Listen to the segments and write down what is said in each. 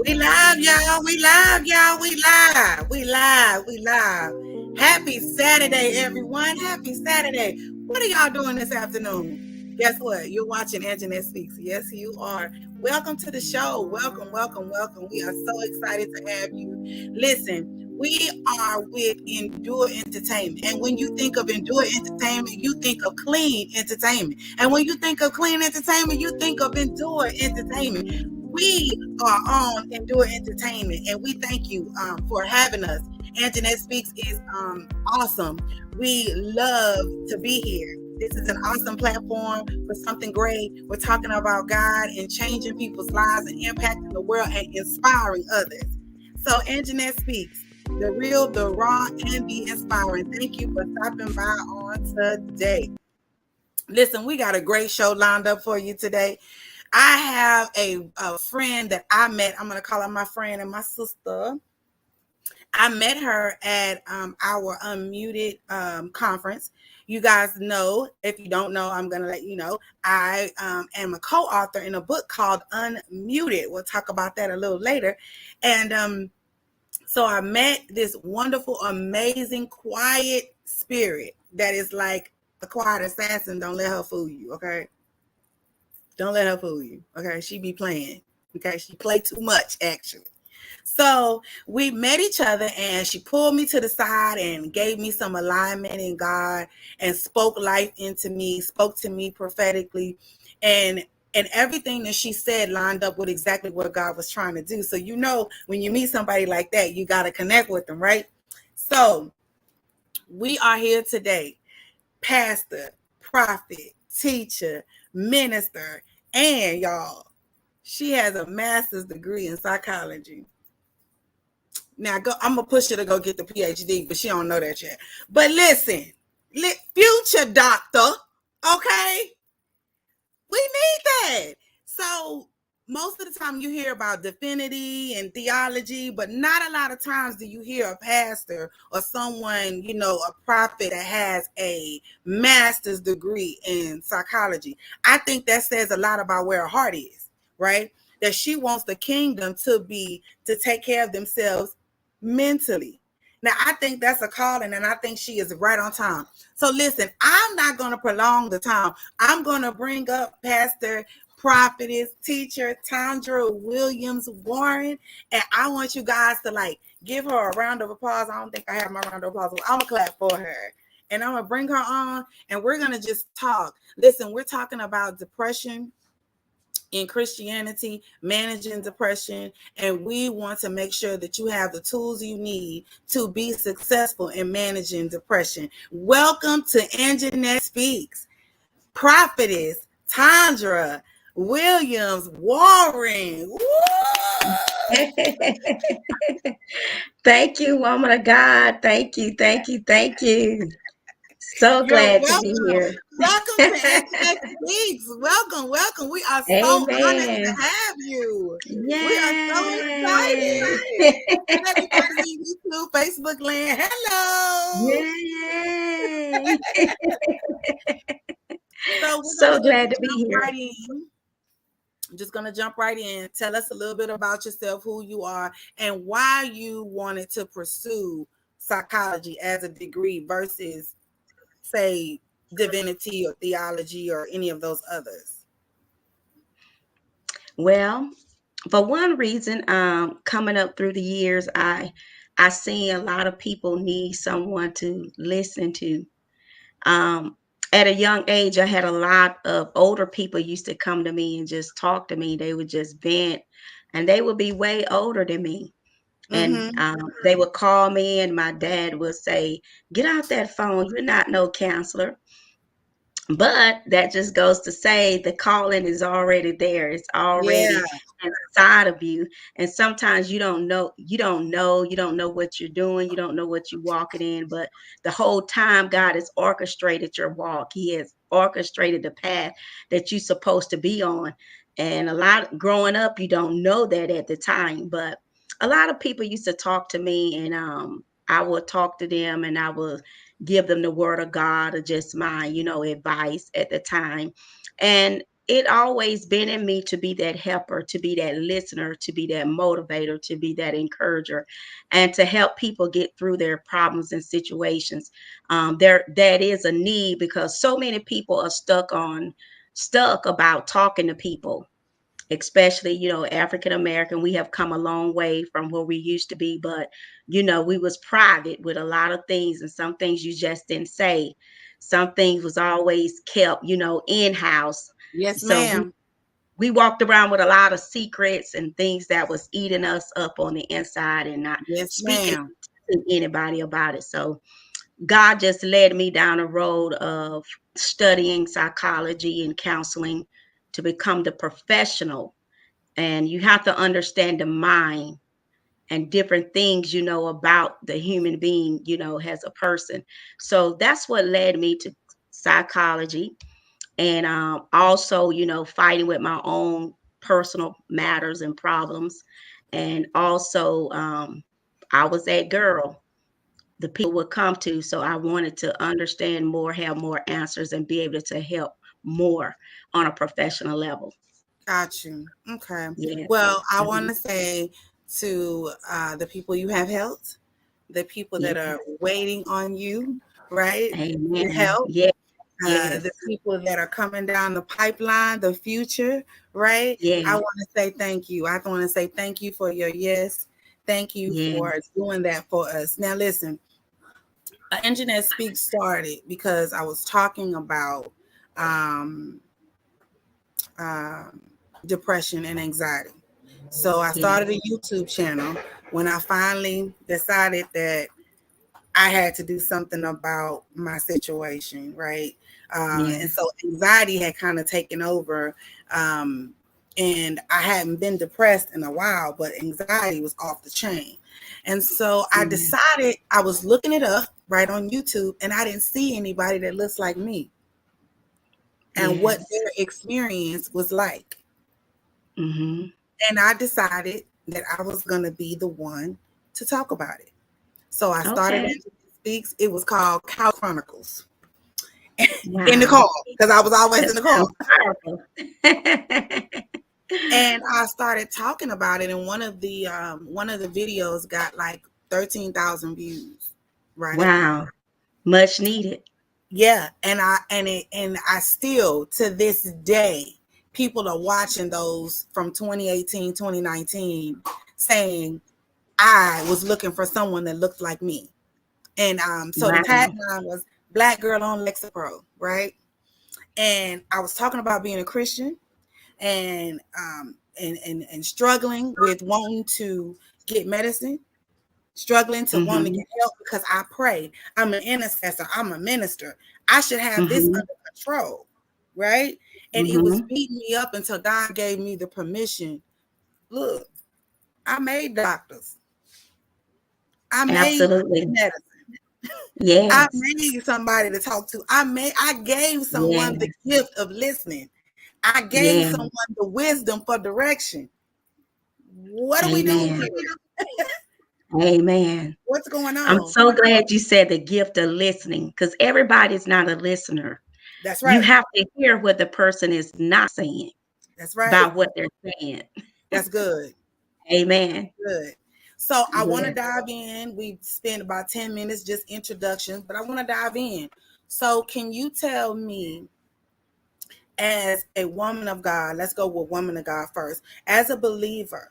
We live, y'all. We live, y'all. We live. We live. We live. Happy Saturday, everyone. Happy Saturday. What are y'all doing this afternoon? Guess what? You're watching Anjanette Speaks. Yes, you are. Welcome to the show. Welcome, welcome, welcome. We are so excited to have you. Listen, we are with Endure Entertainment. And when you think of Endure Entertainment, you think of clean entertainment. And when you think of clean entertainment, you think of Endure Entertainment. We are on Endure Entertainment, and we thank you for having us. Anjanette Speaks is awesome. We love to be here. This is an awesome platform for something great. We're talking about God and changing people's lives and impacting the world and inspiring others. So, Anjanette Speaks, the real, the raw, and the inspiring. Thank you for stopping by on today. Listen, we got a great show lined up for you today. I have a friend that I met. I'm going to call her my friend and my sister. I met her at our Unmuted conference. You guys know, if you don't know, I'm going to let you know, I am a co-author in a book called Unmuted. We'll talk about that a little later. And so I met this wonderful, amazing, quiet spirit that is like a quiet assassin. Don't let her fool you, okay? Don't let her fool you. Okay. She be playing. Okay. She play too much, actually. So we met each other and she pulled me to the side and gave me some alignment in God and spoke life into me, spoke to me prophetically. And everything that she said lined up with exactly what God was trying to do. So, you know, when you meet somebody like that, you got to connect with them, right? So we are here today. Pastor, prophet, teacher, minister, and y'all, she has a master's degree in psychology. Now, I'm gonna push her to go get the PhD, but she don't know that yet. But listen, future doctor, okay? We need that. So most of the time you hear about divinity and theology, but not a lot of times do you hear a pastor or someone, you know, a prophet that has a master's degree in psychology. I think that says a lot about where her heart is, right? That she wants the kingdom to take care of themselves mentally. Now, I think that's a calling, and I think she is right on time. So listen, I'm not going to prolong the time. I'm going to bring up Pastor, prophetess, teacher, Tandra Williams Warren, and I want you guys to give her a round of applause. I don't think I have my round of applause. I'm going to clap for her. And I'm going to bring her on, and we're going to just talk. Listen, we're talking about depression in Christianity, managing depression, and we want to make sure that you have the tools you need to be successful in managing depression. Welcome to Anjanette Speaks, prophetess Tandra Williams Warren. Thank you, woman of God. Thank you, thank you, thank you. So glad to be here. Welcome to Anjanette Speaks. Welcome, welcome. We are so honored to have you. Yay. We are so excited. Everybody, YouTube, Facebook land. Hello. Yay. So glad to be here. Right in. I'm just going to jump right in. Tell us a little bit about yourself, who you are, and why you wanted to pursue psychology as a degree versus, say, divinity or theology or any of those others. Well, for one reason, coming up through the years, I see a lot of people need someone to listen to. At a young age, I had a lot of older people used to come to me and just talk to me. They would just vent, and they would be way older than me. And they would call me, and my dad would say, "Get out that phone. You're not no counselor." But that just goes to say the calling is already there. It's already inside of you. And sometimes you don't know what you're doing. You don't know what you're walking in. But the whole time God has orchestrated your walk. He has orchestrated the path that you're supposed to be on. And a lot growing up, you don't know that at the time. But a lot of people used to talk to me, and I would talk to them, and I would give them the word of God or just my, advice at the time. And it always been in me to be that helper, to be that listener, to be that motivator, to be that encourager, and to help people get through their problems and situations. There that is a need because so many people are stuck about talking to people, especially, African American. We have come a long way from where we used to be, but we was private with a lot of things, and some things you just didn't say. Some things was always kept, in house. Yes, So ma'am. we walked around with a lot of secrets and things that was eating us up on the inside and not Yes, speaking ma'am. to anybody about it. So God just led me down a road of studying psychology and counseling to become the professional. And you have to understand the mind and different things, about the human being, as a person. So that's what led me to psychology, and also, fighting with my own personal matters and problems. And also, I was that girl the people would come to. So I wanted to understand more, have more answers, and be able to help more on a professional level. Got you. Okay. Yes. Well, I want Mhm. to say to the people you have helped, the people Yeah. that are waiting on you, right, to Amen. help, Yes. Yes. the people that are coming down the pipeline, the future, right? I Yes. want to say thank you. I want to say thank you for your yes. Thank you for Yes. doing that for us. Now, listen, Internet Speak started because I was talking about um, um, depression and anxiety. So I started Yes. a YouTube channel when I finally decided that I had to do something about my situation, right? And Yes. so anxiety had kind of taken over. Um, and I hadn't been depressed in a while, but anxiety was off the chain. And so I Yes. decided I was looking it up right on YouTube, and I didn't see anybody that looks like me and what Yes. their experience was like. Mm-hmm. And I decided that I was going to be the one to talk about it. So I started Okay. Angela Speaks. It was called Couch Chronicles in the Wow. car because I was always That in the car. sounds powerful. And I started talking about it, and one of the videos got like 13,000 views, right? Wow. Much needed. Yeah, and I still to this day people are watching those from 2018, 2019, saying I was looking for someone that looked like me. And so the Wow. tagline was Black Girl on Lexapro, right? And I was talking about being a Christian and struggling with wanting to get medicine, struggling to want to Mm-hmm. get help because I pray. I'm an intercessor, I'm a minister. I should have this Mm-hmm. under control, right? And it was Mm-hmm. beating me up until God gave me the permission. Look, I made doctors. I made Absolutely. medicine. I Yes. made somebody to talk to. I gave someone the Yes. gift of listening. I gave Yes. someone the wisdom for direction. What are we doing Amen. here? Amen. What's going I'm on? so glad you said the gift of listening because everybody's not a listener. That's You right. have to hear what the person is not saying That's right. by what they're saying. That's good. Amen. Good. So I want to Yes. dive in. We spent about 10 minutes just introductions, but I want to dive in. So can you tell me, as a woman of God, let's go with woman of God first, as a believer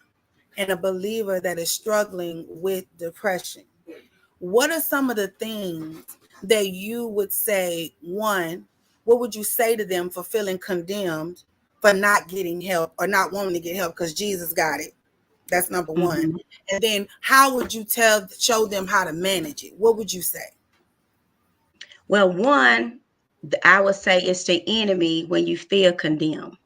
and a believer that is struggling with depression, what are some of the things that you would say? One, what would you say to them for feeling condemned for not getting help or not wanting to get help because Jesus got it? That's number one. Mhm. And then how would you show them how to manage it? What would you say? Well, one, I would say it's the enemy when you feel condemned.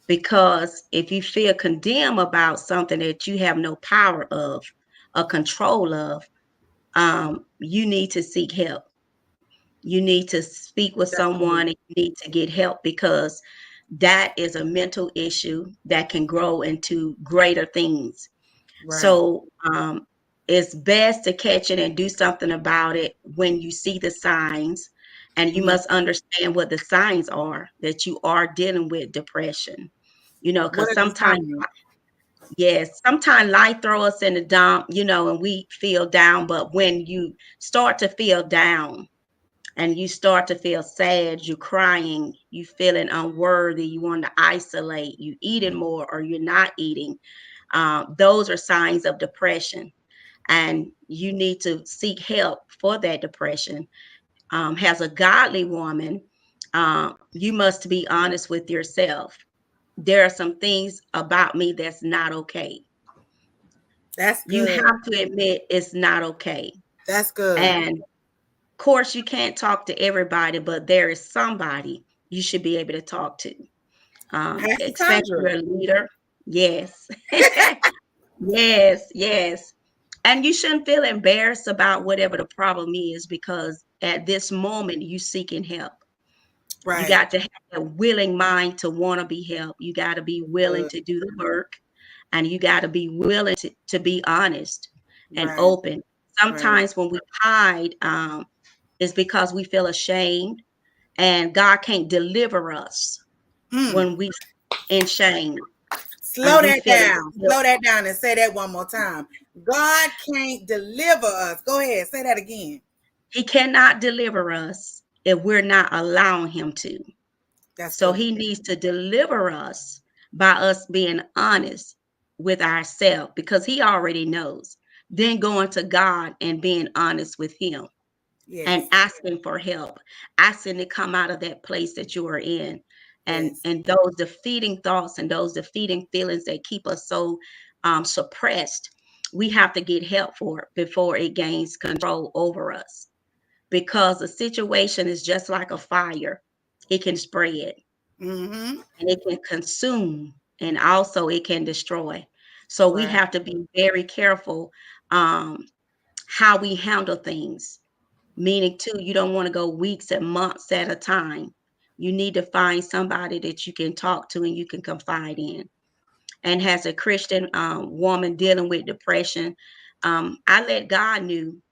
Because if you feel condemned about something that you have no power of or control of, you need to seek help. You need to speak with That's someone good. and you need to get help because that is a mental issue that can grow into greater things. Right. So it's best to catch it and do something about it when you see the signs And you Mm. must understand what the signs are that you are dealing with depression. What Because are the sometimes, signs? yes, sometimes life throw us in the dump, and we feel down. But when you start to feel down and you start to feel sad, you're crying, you feeling unworthy, you want to isolate, you eating more or you're not eating, those are signs of depression. And you need to seek help for that depression. As a godly woman, you must be honest with yourself. There are some things about me that's not okay. That's You good. have to admit it's not okay. That's good. And of course, you can't talk to everybody, but there is somebody you should be able to talk to, Pastor especially Sandra. your leader. Yes. Yes, yes. And you shouldn't feel embarrassed about whatever the problem is, because at this moment you seeking help. You Right. got to have a willing mind to want to be helped. You got to be willing Good. to do the work, and you got to be willing to be honest and Right. open. Right. Sometimes when we hide, it's because we feel ashamed, and God can't deliver us Mm. when we in shame and Slow we that feeling down. guilt. Slow that down and say that one more time. God can't deliver us. Go ahead. Say that again. He cannot deliver us if we're not allowing him to. That's So good. he needs to deliver us by us being honest with ourselves, because he already knows. Then going to God and being honest with him and Yes. asking for help, asking to come out of that place that you are in. And Yes. and those defeating thoughts and those defeating feelings that keep us so suppressed, we have to get help for it before it gains control over us, because a situation is just like a fire. It can spread Mm-hmm. and it can consume, and also it can destroy. So we Right. have to be very careful um, how we handle things. Meaning, too, you don't want to go weeks and months at a time. You need to find somebody that you can talk to and you can confide in. And as a Christian woman dealing with depression, I let God knew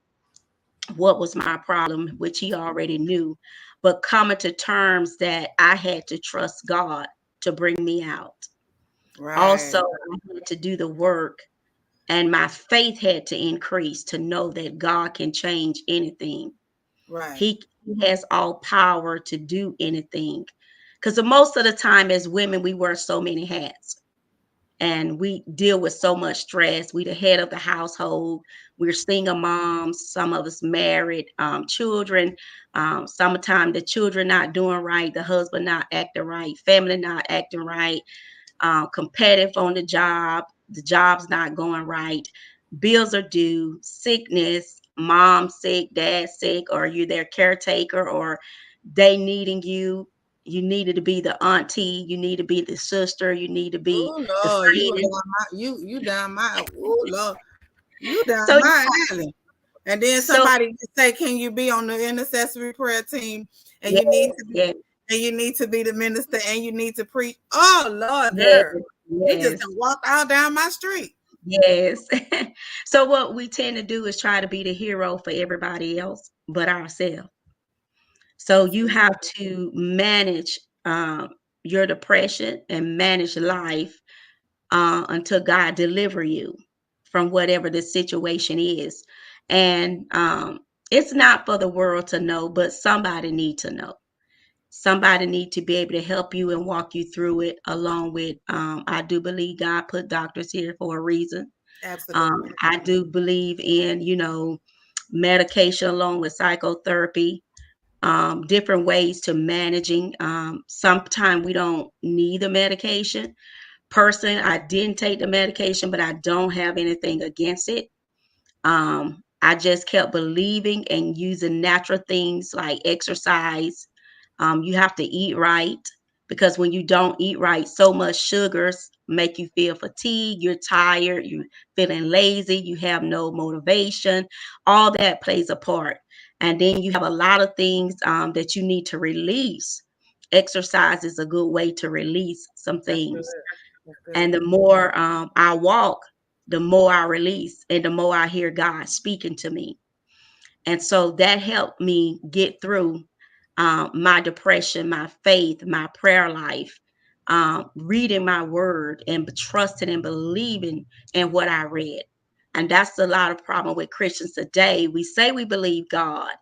what was my problem, which he already knew, but coming to terms that I had to trust God to bring me out. Also, Right. I had to do the work, and my faith had to increase to know that God can change anything. Right. He has all power to do anything. Because most of the time, as women, we wear so many hats and we deal with so much stress. We the head of the household. We're single moms. Some of us married, children. Sometimes the children not doing right, the husband not acting right, family not acting right, competitive on the job's not going right, bills are due, sickness, mom sick, dad sick, or you their caretaker, or they needing you. You needed to be the auntie, you need to be the sister, you need to be Oh the Lord, you friend. down my you down my oh Lord, you down So my alley. And then so somebody just say, "Can you be on the intercessory prayer team?" And yes, you need to be, yes, and you need to be the minister, and you need to preach. Oh Lord, yes, girl, you just yes, done walked out down my street. yes. So what we tend to do is try to be the hero for everybody else but ourselves. So That's you good. have to manage your depression and manage life until God deliver you from whatever the situation is. And it's not for the world to know, but somebody need to know. Somebody need to be able to help you and walk you through it. Along with, I do believe God put doctors here for a reason. Absolutely. I do believe in, medication along with psychotherapy, different ways to managing. Sometimes we don't need the medication. Person, I didn't take the medication, but I don't have anything against it. I just kept believing and using natural things like exercise. You have to eat right, because when you don't eat right, so much sugars make you feel fatigued, you're tired, you're feeling lazy, you have no motivation. All that plays a part. And then you have a lot of things that you need to release. Exercise is a good way to release some That's good. things. That's good. And the more I walk, the more I release and the more I hear God speaking to me. And so that helped me get through my depression, my faith, my prayer life, reading my word and trusting and believing in what I read. And that's a lot of problem with Christians today. We say we believe God,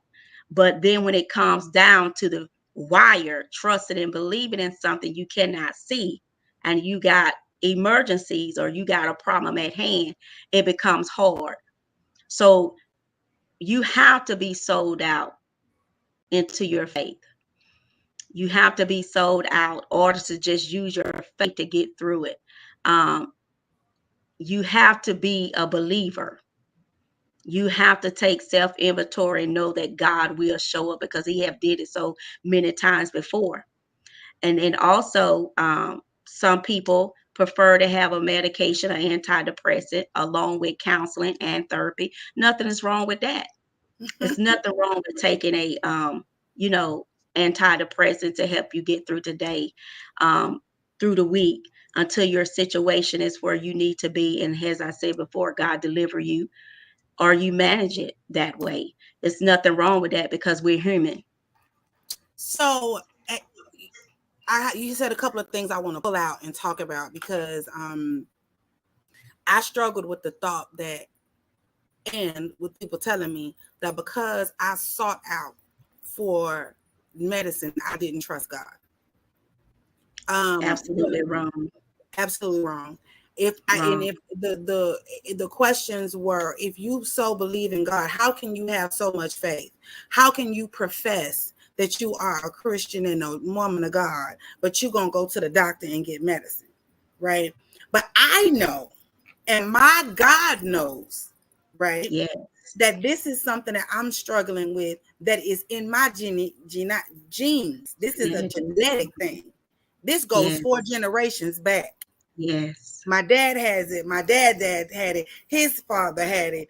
but then when it comes down to the wire, trusting and believing in something you cannot see, and you got emergencies or you got a problem at hand, it becomes hard. So you have to be sold out into your faith. You have to be sold out in order to just use your faith to get through it. Um, you have to be a believer. You have to take self inventory and know that God will show up because He have did it so many times before. And then also, some people prefer to have a medication, an antidepressant, along with counseling and therapy. Nothing is wrong with that. There's nothing wrong with taking a, you know, antidepressant to help you get through today, um, through the week until your situation is where you need to be. And as I said before, God deliver you or you manage it that way. There's nothing wrong with that because we're human. So you said a couple of things I want to pull out and talk about because I struggled with the thought that, and with people telling me that because I sought out for medicine, I didn't trust God. Absolutely wrong. Absolutely wrong. Wrong. If the questions were, if you so believe in God, how can you have so much faith? How can you profess that you are a Christian and a woman of God, but you're gonna go to the doctor and get medicine, right? But I know, and my God knows, right, Yeah. that this is something that I'm struggling with that is in my genes. This is a Yeah. genetic thing. This goes Yes. 4 generations back. Yes. My dad has it. My dad had it. His father had it.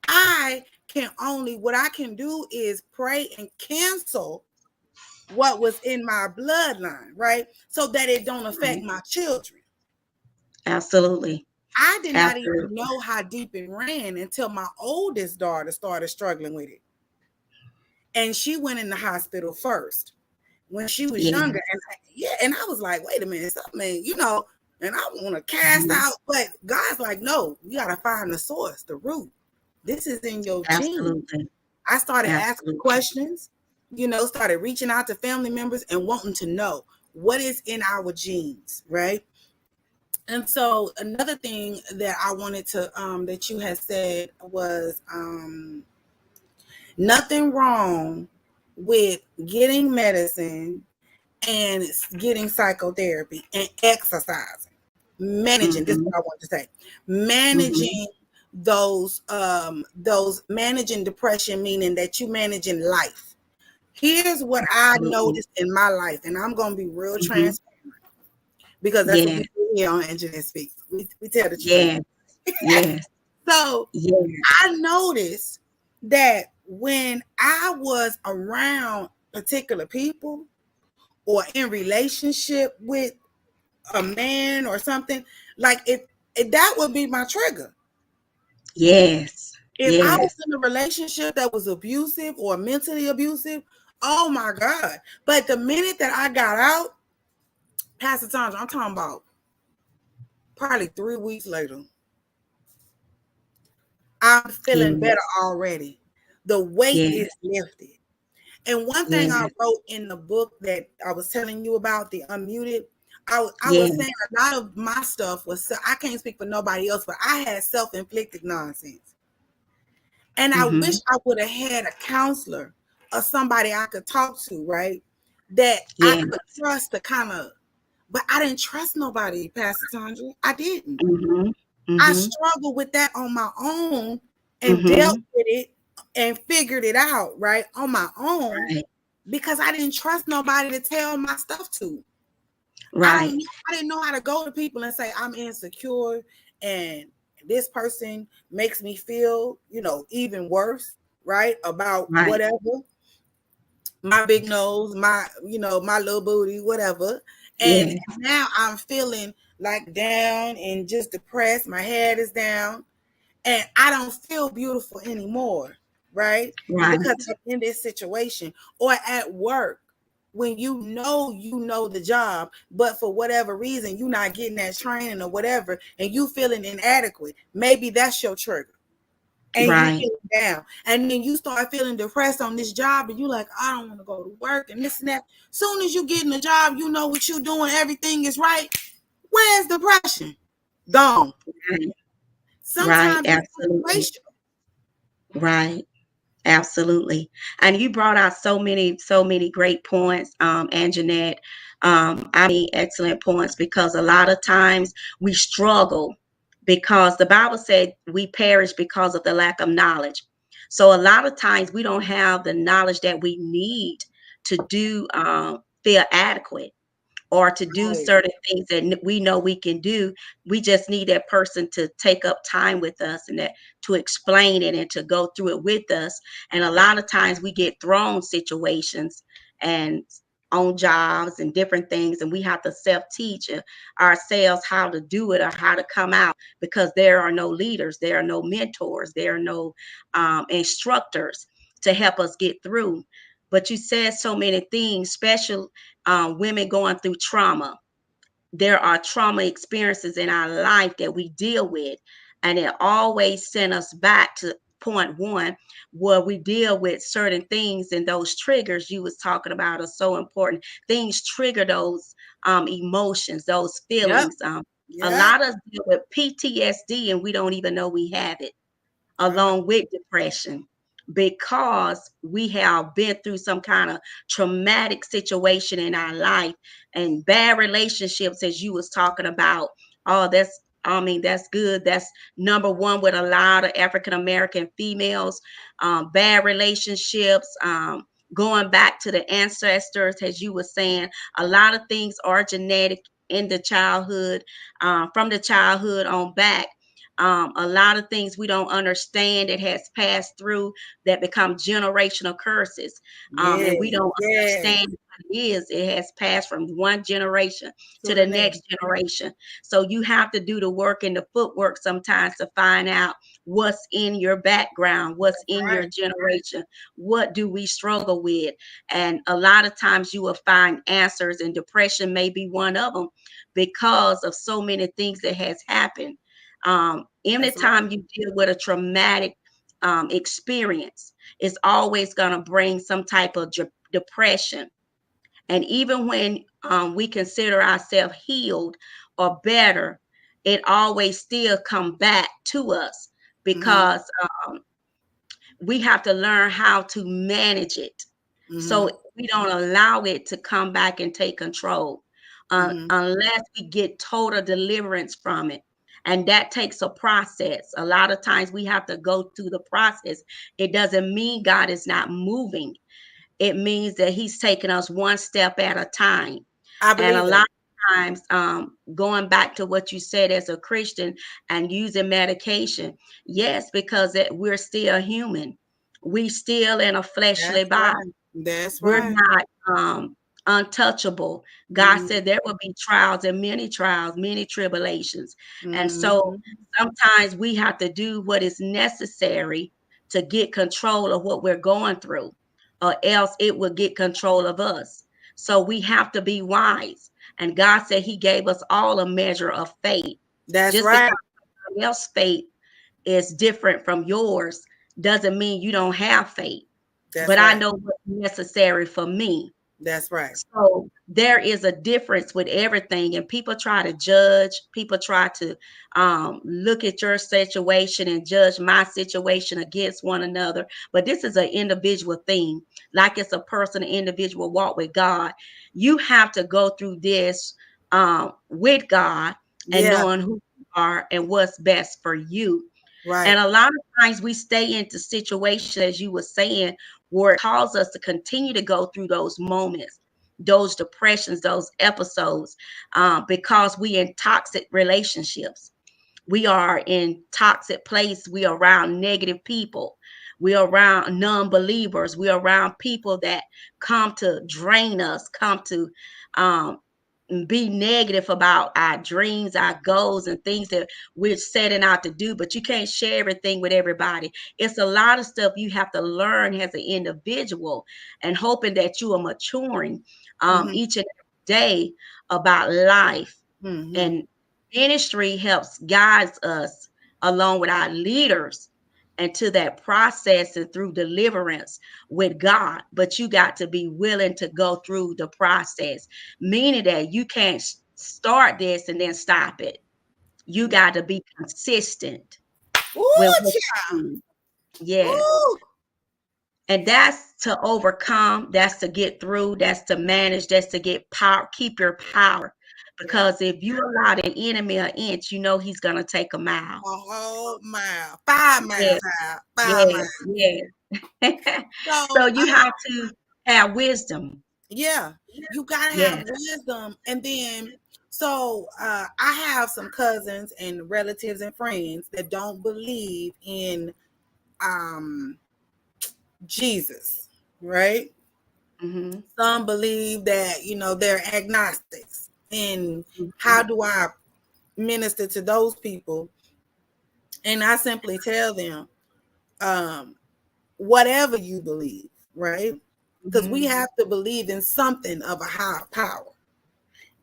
I can only, what I can do is pray and cancel what was in my bloodline, right? So that it don't affect Right. my children. Absolutely. I did not even Absolutely. know how deep it ran until my oldest daughter started struggling with it. And she went in the hospital first when she was Yeah. younger. And I was like, wait a minute, something, and I want to cast Mhm. out, but God's like, no, you got to find the source, the root. This is in your genes. Absolutely. I started asking Absolutely. questions, started reaching out to family members and wanting to know what is in our genes, right? And so another thing that I wanted to that you had said was nothing wrong with getting medicine and getting psychotherapy and exercising, managing. This is Mhm. what I want to say. Mhm. Managing those managing depression, meaning that you managing life. Here's what I Absolutely. noticed in my life, and I'm gonna be real Mhm. transparent because that's what Yeah. we do here on Engineer Speaks. We tell the truth. Yes. Yes. So Yes. I noticed that when I was around particular people or in relationship with a man or something, like if that would be my trigger. Yes. If I was Yes. in a relationship that was abusive or mentally abusive, oh my God. But the minute that I got out, Pastor Tandra, I'm talking about probably 3 weeks later, I'm feeling better Yes. already. The weight is Yes. lifted. And one thing I Yes. wrote in the book that I was telling you about, the unmuted, I was Yes. saying a lot of my stuff was, I can't speak for nobody else, but I had self-inflicted nonsense. And I wish Mhm. I would have had a counselor or somebody I could talk to, right? That I Yes. could trust to kind of, but I didn't trust nobody, Pastor Tandra. I didn't. Mhm. I Mhm. struggled with that on my own and dealt Mhm. with it and figured it out, right? On my own Right. because I didn't trust nobody to tell my stuff to. Right. I didn't know how to go to people and say I'm insecure and this person makes me feel, even worse, right? About Right. whatever, my big nose, my little booty, whatever. And Yes. now I'm feeling like down and just depressed. My head is down and I don't feel beautiful anymore. right? Because Right. I'm in this situation, or at work, when you know the job, but for whatever reason you're not getting that training or whatever, and you feeling inadequate, maybe that's your trigger, and you Right. feeling down, and then you start feeling depressed on this job, and you like, I don't want to go to work and this and that. Soon as you get in the job, you know what you're doing, everything is right. Where's depression? Gone. Right. Right. Sometimes it's Absolutely. situational. Right. Absolutely. And you brought out so many great points, Anjanette. Excellent points, because a lot of times we struggle because the Bible said we perish because of the lack of knowledge. So a lot of times we don't have the knowledge that we need to do feel adequate, or to do Right. certain things that we know we can do. We just need that person to take up time with us, and that to explain it and to go through it with us. And a lot of times we get thrown situations and on jobs and different things, and we have to self-teach ourselves how to do it or how to come out, because there are no leaders, there are no mentors, there are no instructors to help us get through. But you said so many things, special women going through trauma. There are trauma experiences in our life that we deal with, and it always send us back to point one, where we deal with certain things, and those triggers you was talking about are so important. Things trigger those emotions, those Yep. feelings. A Yep. lot of us deal with PTSD and we don't even know we have it, Right. along with depression, because we have been through some kind of traumatic situation in our life, and bad relationships, as you was talking about. Oh, that's good. That's number one with a lot of African American females. Bad relationships, going back to the ancestors, as you were saying. A lot of things are genetic in the childhood, from the childhood on back. A lot of things we don't understand that has passed through, that become generational curses, and we Yes. don't Yes. understand what it is. It has passed from one generation to To the the next. next generation. So you have to do the work and the footwork sometimes to find out what's in your background, what's That's in your right. generation, what do we struggle with. And a lot of times you will find answers, and depression may be one of them, because of so many things that has happened. That's right. Anytime you deal with a traumatic experience, it's always going to bring some type of depression. And even when we consider ourselves healed or better, it always still come back to us, Mm-hmm. because we have to learn how to manage it, Mm-hmm. so we don't allow it to come back and take control, Mm-hmm. unless we get total deliverance from it. And that takes a process. A lot of times we have to go through the process. It doesn't mean God is not moving, it means that He's taking us one step at a time. I And a believe lot that. of times, going back to what you said as a Christian and using medication, yes, because we're still human. We still in a fleshly That's body. right. That's We're right. not untouchable. God Mm-hmm. said there will be trials, many tribulations. And so Mm-hmm. sometimes we have to do what is necessary to get control of what we're going through, or else it will get control of us. So we have to be wise. And God said He gave us all a measure of faith. That's Just right. because somebody else's faith is different from yours doesn't mean you don't have faith. That's But I right. know what's necessary for me. That's right. So there is a difference with everything, and people try to judge. People try to look at your situation and judge my situation against one another. But this is an individual thing, like it's a personal, individual walk with God. You have to go through this with God, and Yeah. knowing who you are and what's best for you. Right. And a lot of times we stay into situations, as you were saying, where it calls us to continue to go through those moments, those depressions, those episodes, because we in toxic relationships. We are in toxic place. We are around negative people. We are around non-believers. We are around people that come to drain us, come to um, be negative about our dreams, our goals, and things that we're setting out to do, but you can't share everything with everybody. It's a lot of stuff you have to learn as an individual, and hoping that you are maturing Mhm. each and every day about life. Mhm. And ministry helps guides us along with our leaders into that process and through deliverance with God. But you got to be willing to go through the process, meaning that you can't start this and then stop it. You Right. got to be consistent with Ooh, what child. you do. Yes. Ooh. And that's to overcome, that's to get through, that's to manage, that's to get power, keep your power. Yeah. Because if you allow the enemy an inch, you know he's gonna take a mile. A whole mile. 5 miles Yes, out. 5 miles. yes, yes. So So you have to have wisdom. yeah, you gotta have Yes. wisdom. And then so I have some cousins and relatives and friends that don't believe in um Jesus, right? Mm-hmm. Some believe that, they're agnostics. And how Mm-hmm. do I minister to those people? And I simply tell them, um, whatever you believe, right? Because we Mm-hmm. have to believe in something of a higher power.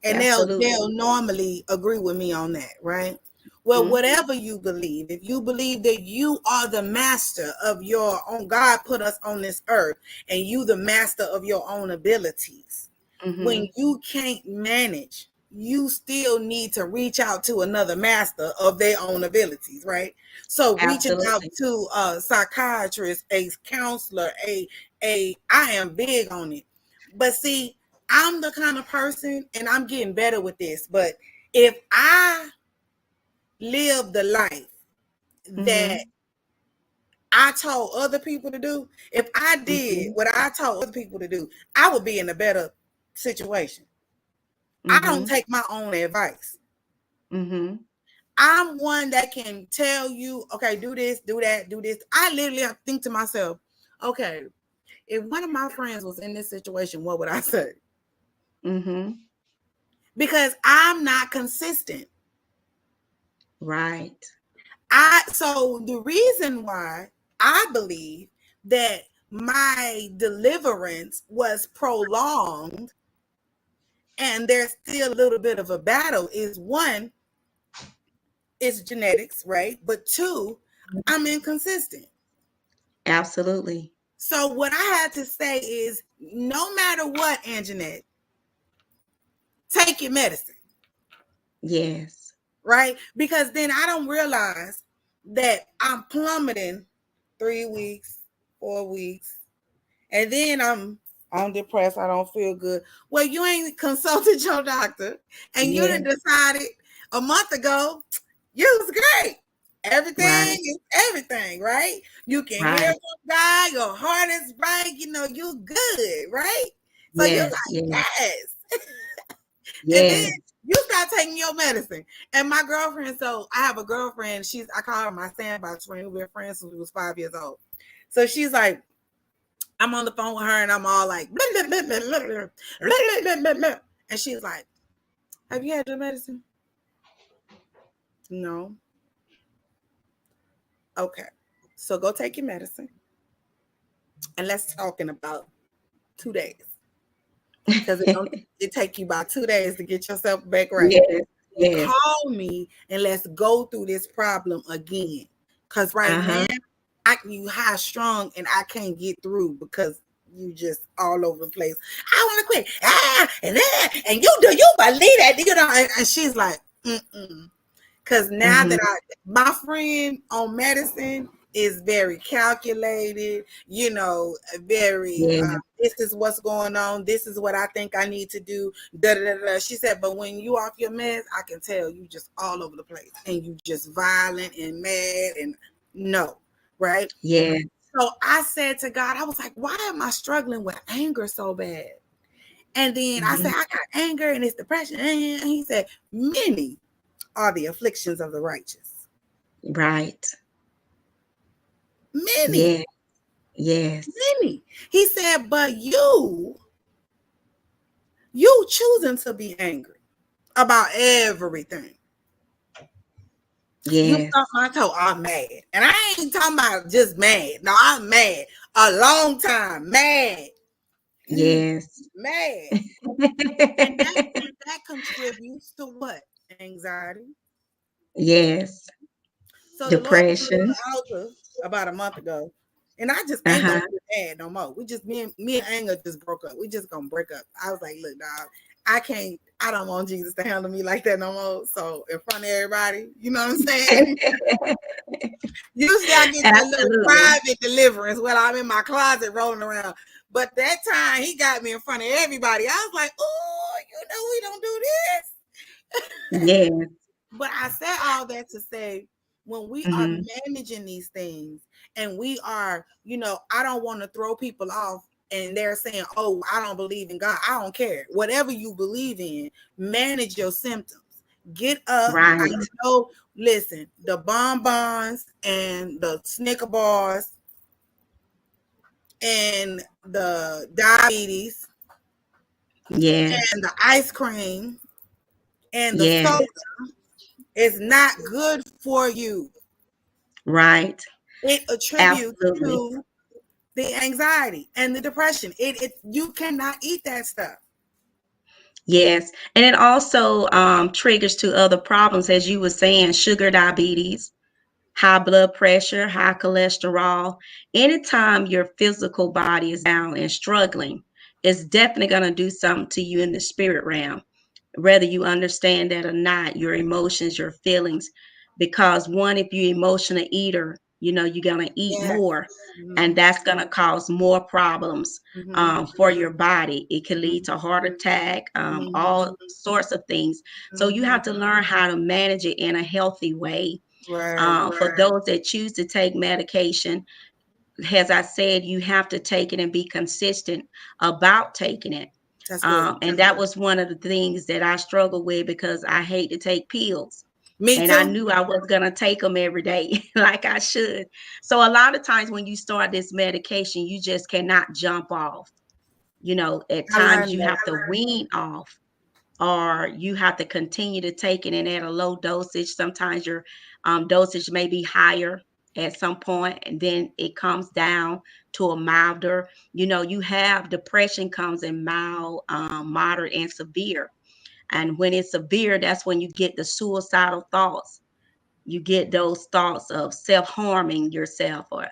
And Absolutely. they'll normally agree with me on that, right? Well, Mm-hmm. whatever you believe, if you believe that you are the master of your own, God put us on this earth, and you the master of your own abilities. Mm-hmm. When you can't manage, you still need to reach out to another master of their own abilities, right? So reaching out Absolutely. to a psychiatrist, a counselor, I am big on it. But see, I'm the kind of person, and I'm getting better with this, but if I live the life that Mm-hmm. I told other people to do, if I did Mm-hmm. what I told other people to do, I would be in a better situation. I don't Mm-hmm. take my own advice. Mm-hmm. I'm one that can tell you, okay, do this, do that, do this. I literally have to think to myself, okay, if one of my friends was in this situation, what would I say? Mm-hmm. Because I'm not consistent. Right. So the reason why I believe that my deliverance was prolonged and there's still a little bit of a battle is, one, it's genetics, right? But two, I'm inconsistent. Absolutely. So what I had to say is, no matter what, Anjanette, take your medicine, Yes. right? Because then I don't realize that I'm plummeting 3 weeks, 4 weeks, and then I'm depressed. I don't feel good. Well, you ain't consulted your doctor, and you Yes. done decided a month ago you was great. Everything Right. is everything, right? You can hear Right. from God. Your heart is right. You good, right? So you Yes. like, Yes. yes. And then Yes. you start taking your medicine. And my girlfriend, so I have a girlfriend. I call her my sandbox friend. We've been friends since we was 5 years old. So she's like, I'm on the phone with her and I'm all like, blah, blah, blah, blah, blah, blah, blah, blah, blah. And she's like, have you had your medicine? No. Okay. So go take your medicine and let's talk in about 2 days. Because it take you about 2 days to get yourself back right. Yes. Yes. Call me and let's go through this problem again. Because right now, Uh-huh. you high strung and I can't get through because you just all over the place. I want to quit. And you believe that? And she's like, mm-mm. Because now that Mm-hmm. my friend on medicine is very calculated, very, Yeah. this is what's going on. This is what I think I need to do. Da, da, da, da. She said, but when you off your meds, I can tell you just all over the place and you just violent and mad and no, right? Yeah. So I said to God, I was like, why am I struggling with anger so bad? And then I said, Mm-hmm. I got anger and it's depression. And he said, many are the afflictions of the righteous. Right. Many, Yeah. Yes. many. He said, but you choosing to be angry. about everything. You Yes. stump my toe, I'm mad. And I ain't talking about just mad. No, I'm mad. A long time. Mad. Yes. Mad. And that contributes to what? Anxiety. Yes. So the Lord put me Depression. on the altar about a month ago. And I just ain't gonna Uh-huh. get mad no more. We just me and Anger just broke up. We just gonna break up. I was like, look, dog, I don't want Jesus to handle me like that no more. So in front of everybody, you know what I'm saying? Usually I get that little Absolutely. private deliverance while I'm in my closet rolling around. But that time he got me in front of everybody. I was like, oh, we don't do this. Yes. But I said all that to say, when we are Hmm. managing these things and we are, I don't want to throw people off and they're saying, oh, I don't believe in God. I don't care. Whatever you believe in, manage your symptoms. Get up. I Right. know, listen, the bonbons and the Snicker bars and the diabetes Yes. and the ice cream and the Yes. soda is not good for you. Right. It attributes Absolutely. to the anxiety and the depression. It you cannot eat that stuff. Yes. And it also triggers to other problems, as you were saying, sugar diabetes, high blood pressure, high cholesterol. Anytime your physical body is down and struggling, it's definitely going to do something to you in the spirit realm, whether you understand that or not, your emotions, your feelings. Because one, if you're emotional eater, you're going to eat Yes. more, and Mm-hmm. that's going to cause more problems Mm-hmm. for your body. It can lead to heart attack, all Mm-hmm. sorts of things. So you Mm-hmm. have to learn how to manage it in a healthy way. Right. For those that choose to take medication, as I said, you have to take it and be consistent about taking it. That's good. And that was one of the things that I struggle with because I hate to take pills. Me And I too. knew I was going to take them every day like I should. So a lot of times when you start this medication, you just cannot jump off. At I times learned you that. have to wean off, or you have to continue to take it and at a low dosage. Sometimes your dosage may be higher at some point, and then it comes down to a milder. You have depression comes in mild, moderate, and severe. And when it's severe, that's when you get the suicidal thoughts. You get those thoughts of self-harming yourself, or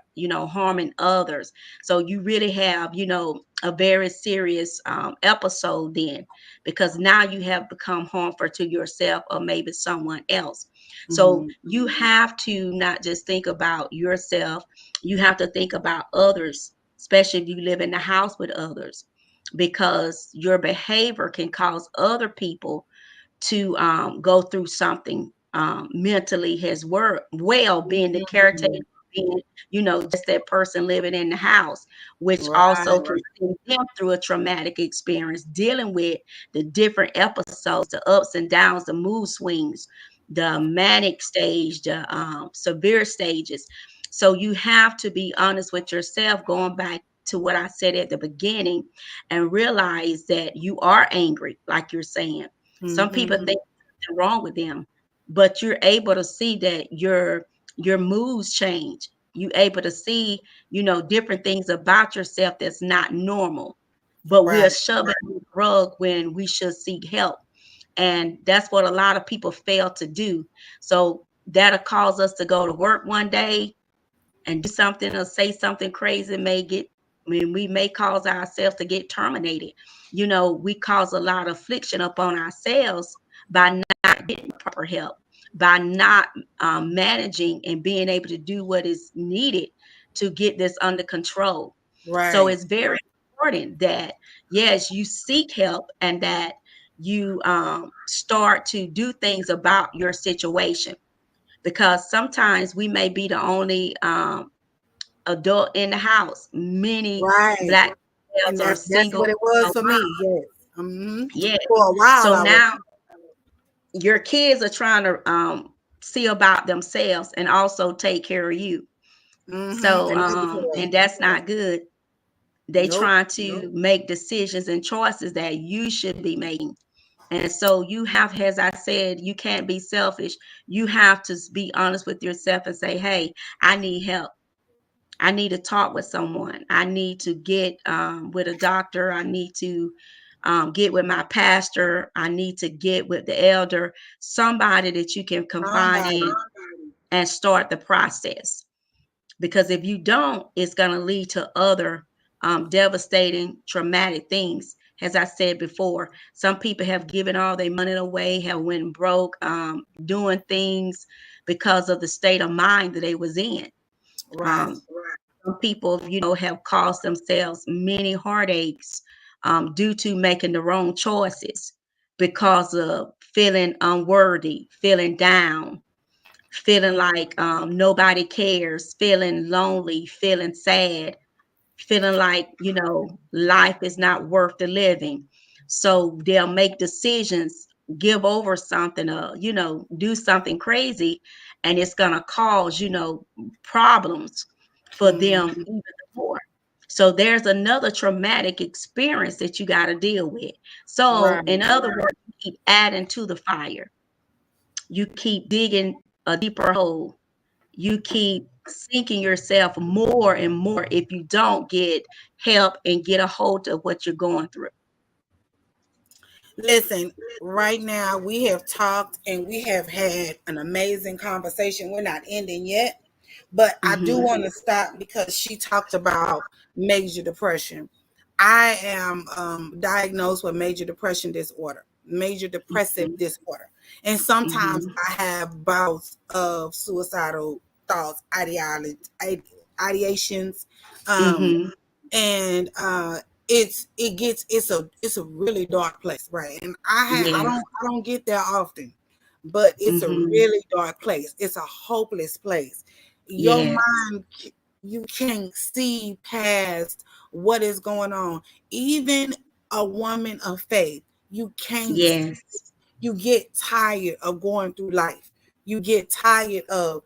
harming others. So you really have a very serious episode then, because now you have become harmful to yourself or maybe someone else. So Mm-hmm. you have to not just think about yourself, you have to think about others, especially if you live in the house with others, because your behavior can cause other people to go through something mentally as well, being the caretaker, Mm-hmm. being, just that person living in the house, which also Right. can send them through a traumatic experience, dealing with the different episodes, the ups and downs, the mood swings, the manic stage, the severe stages. So you have to be honest with yourself, going back to what I said at the beginning, and realize that you are angry, like you're saying. Some people Mm-hmm. think something wrong with them, but you're able to see that your moods change. You able to see, different things about yourself that's not normal. But we are Right. shoving the rug when we should seek help. And that's what a lot of people fail to do. So that'll cause us to go to work one day and do something or say something crazy, we may cause ourselves to get terminated. We cause a lot of affliction upon ourselves by not getting proper help, by not managing and being able to do what is needed to get this under control. So Right. it's very important that, yes, you seek help, and that you start to do things about your situation, because sometimes we may be the only adult in the house. Many Right. black And males are that's single. what it was So, for me. Yes. Mm-hmm. yeah. For a while So I was. now your kids are trying to see about themselves and also take care of you. Mm-hmm. So And make sure. and that's not good. They Nope. trying to make decisions and choices that you should be making. And so you have, as I said, you can't be selfish. You have to be honest with yourself and say, hey, I need help. I need to talk with someone. I need to get with a doctor. I need to get with my pastor. I need to get with the elder, somebody that you can confide Somebody. in and start the process. Because if you don't, it's going to lead to other devastating, traumatic things. As I said before, some people have given all their money away, have went broke, doing things because of the state of mind that they was in. Right. Um, some people, have caused themselves many heartaches due to making the wrong choices because of feeling unworthy, feeling down, feeling like nobody cares, feeling lonely, feeling sad, feeling like, life is not worth the living. So they'll make decisions, give over something, do something crazy, and it's going to cause, problems for them Mhm. even more. So there's another traumatic experience that you got to deal with. So, Right. in other words, you keep adding to the fire, you keep digging a deeper hole, you keep sinking yourself more and more if you don't get help and get a hold of what you're going through. Listen, right now we have talked and we have had an amazing conversation. We're not ending yet, but I do Mhm. want to stop because she talked about major depression. I am diagnosed with major depression disorder, major depressive Mhm. disorder. And sometimes Mhm. I have bouts of suicidal thoughts, ideations. Um, Mhm. and it's a really dark place, right? And Yes. I don't get there often, but it's a Mhm. really dark place. It's a hopeless place. Your Yes. mind, you can't see past what is going on. Even a woman of faith, you can't. Yes. You get tired of going through life. You get tired of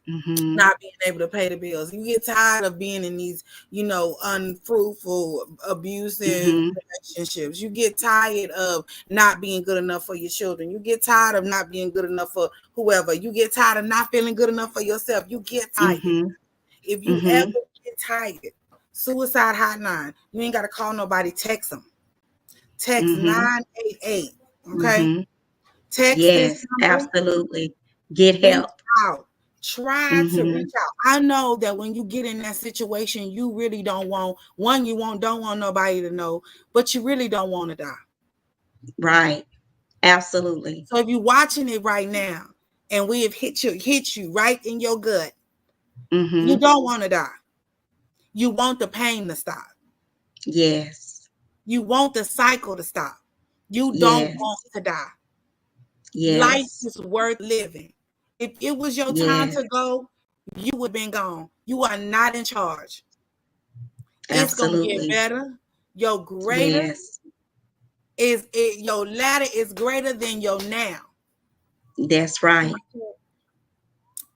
Mhm. not being able to pay the bills. You get tired of being in these, unfruitful, abusive Mhm. relationships. You get tired of not being good enough for your children. You get tired of not being good enough for whoever. You get tired of not feeling good enough for yourself. You get tired. Mhm. If you ever Mhm. get tired, suicide hotline, you ain't got to call nobody, text them. Text Mhm. 988. Okay? Mhm. Text this Yes, number. absolutely. Get Reach help. out. Try to reach Mhm. out. I know that when you get in that situation, you really don't want one, don't want nobody to know, but you really don't want to die. Right. Absolutely. So if you're watching it right now and we have hit you right in your gut, you Mhm. don't want to die. You want the pain to stop. Yes. You want the cycle to stop. You don't want Yes. to die. Life Yes. is worth living. If it was your time Yes. to go, you would have been gone. You are not in charge. It's gonna get Absolutely. better. Your greater Yes. your ladder is greater than your now. That's right.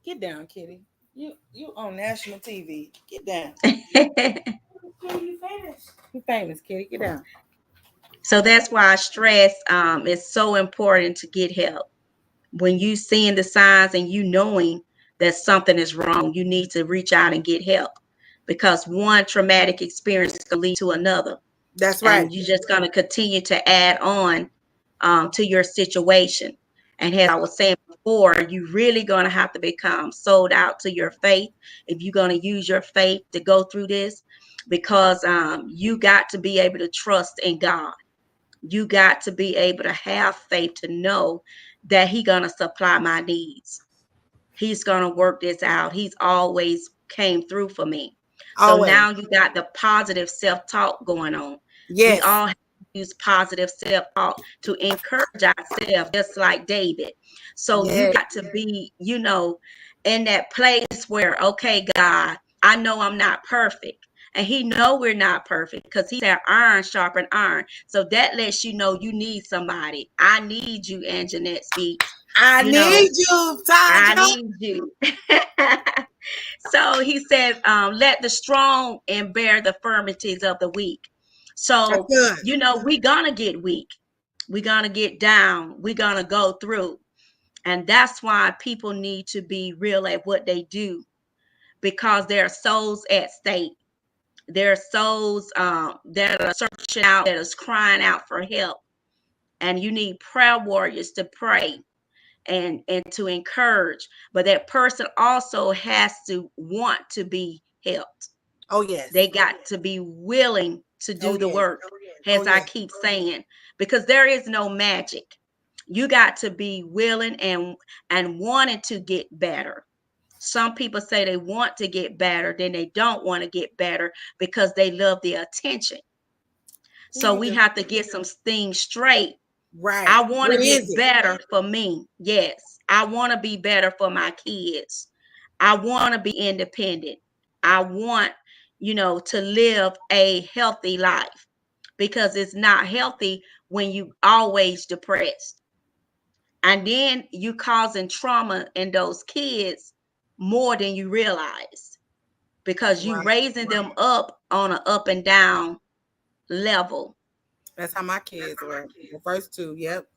Get down, kitty. You on national TV. Get down. You famous. You famous, kitty. Get down. So that's why stress is so important to get help. When you seeing the signs and you knowing that something is wrong, you need to reach out and get help, because one traumatic experience can lead to another, That's right. and you're just going to continue to add on to your situation. And as I was saying before, you really going to have to become sold out to your faith if you're going to use your faith to go through this, because you got to be able to trust in God. You got to be able to have faith to know that He gonna supply my needs. He's gonna work this out. He's always came through for me. So Always. now you got the positive self-talk going on. We Yes. all have to use positive self-talk to encourage ourselves, just like David. So you Yes. got to be, in that place where, okay, God, I know I'm not perfect. And he know we're not perfect, because he said iron sharpen iron. So that lets you know you need somebody. I need you, Anjanette Speaks. I You know, need you, I Tandra. need you. So he says, let the strong and bear the infirmities of the weak. That's So, good. we're going to get weak. We're going to get down. We're going to go through. And that's why people need to be real at what they do, because there are souls at stake. There are souls that are searching out, that is crying out for help. And you need prayer warriors to pray and to encourage. But that person also has to want to be helped. Oh yes. They got to be willing to Oh do the yes. work, Oh as I yes. keep saying, because there is no magic. You got to be willing and wanting to get better. Some people say they want to get better, then they don't want to get better because they love the attention. So You we just have to get some things straight. I right. want to What is get it? better for me. Yes. I want to be better for my kids. I want to be independent. I want, to live a healthy life, because it's not healthy when you always depressed. And then you causing trauma in those kids more than you realize, because you Right. raising them up on an up and down level. That's how my kids were. The first two. Yep.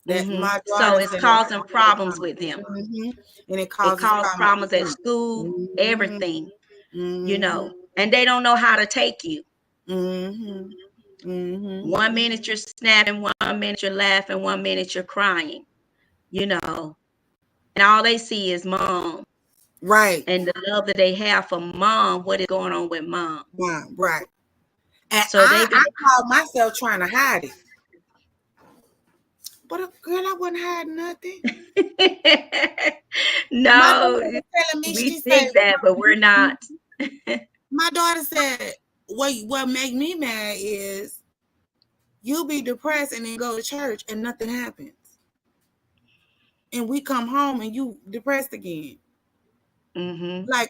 That Hmm my So daughter it's said. causing problems with them. And it It causes caused problems problems at too. school, Mm-hmm. everything, Mm-hmm. and they don't know how to take you. Mm-hmm. Mm-hmm. 1 minute you're snapping, 1 minute you're laughing, 1 minute you're crying, and all they see is mom, Right. and the love that they have for mom, what is going on with mom. Mom, right. And So I, they I be called myself trying to hide it. But girl, I wasn't hiding nothing. My daughter no, was telling me, we she said, think that, but we're not. my daughter said, what make me mad is you be depressed and then go to church and nothing happens. And we come home and you depressed again. Hmm Like,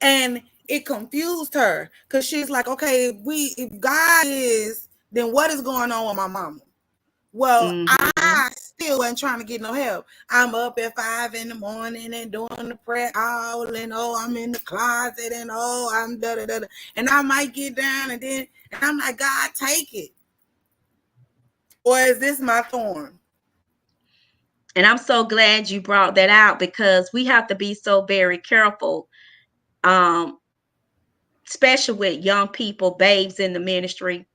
and it confused her because she's like, okay, if God is, then what is going on with my mama? Well, hmm I still wasn't trying to get no help. I'm up at 5 in the morning and doing the prayer all, and I'm in the closet, and I'm da da da da. And I might get down and I'm like, God, take it. Or is this my thorn? And I'm so glad you brought that out, because we have to be so very careful, um, especially with young people, babes in the ministry,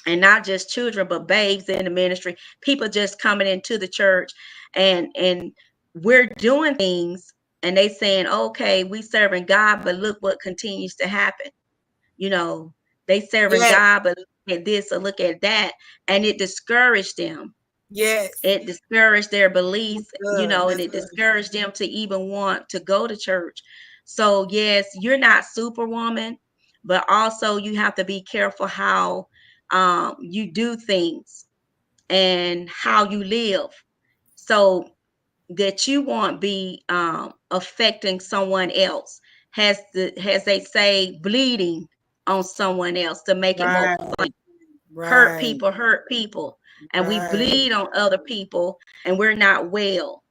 and not just children, but babes in the ministry, people just coming into the church, and we're doing things, and they saying, okay, we serving God, but look what continues to happen. You know, they serving Yes, God, but look at this or look at that, and it discouraged them. yes. It discouraged their That's beliefs, good. and That's it good. discouraged them to even want to go to church. So yes, you're not superwoman, but also you have to be careful how you do things and how you live, so that you won't be affecting someone else. Has they say, bleeding on someone else to make it more Right, fun. right, Hurt people, and we right. bleed on other people, and we're not well.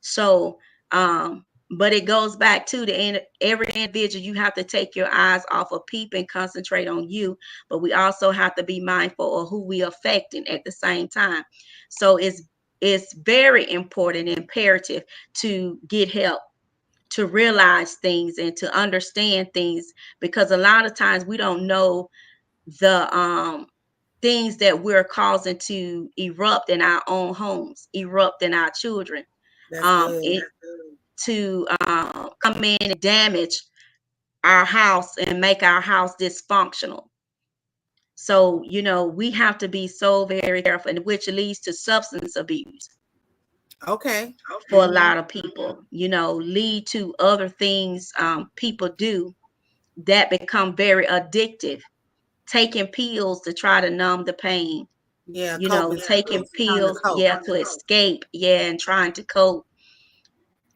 So, but it goes back to the end. Every individual, you have to take your eyes off of people and concentrate on you. But we also have to be mindful of who we affecting at the same time. So it's very important, imperative to get help, to realize things and to understand things, because a lot of times we don't know the things that we're causing to erupt in our own homes, erupt in our children, That's good. it to come in and damage our house and make our house dysfunctional. So, we have to be so very careful, and which leads to substance abuse Okay. for a Mm-hmm. lot of people, lead to other things people do that become very addictive, taking pills to try to numb the pain, Yeah, coping taking skills. Trying to pills, cope. yeah, to escape, yeah, and trying to cope.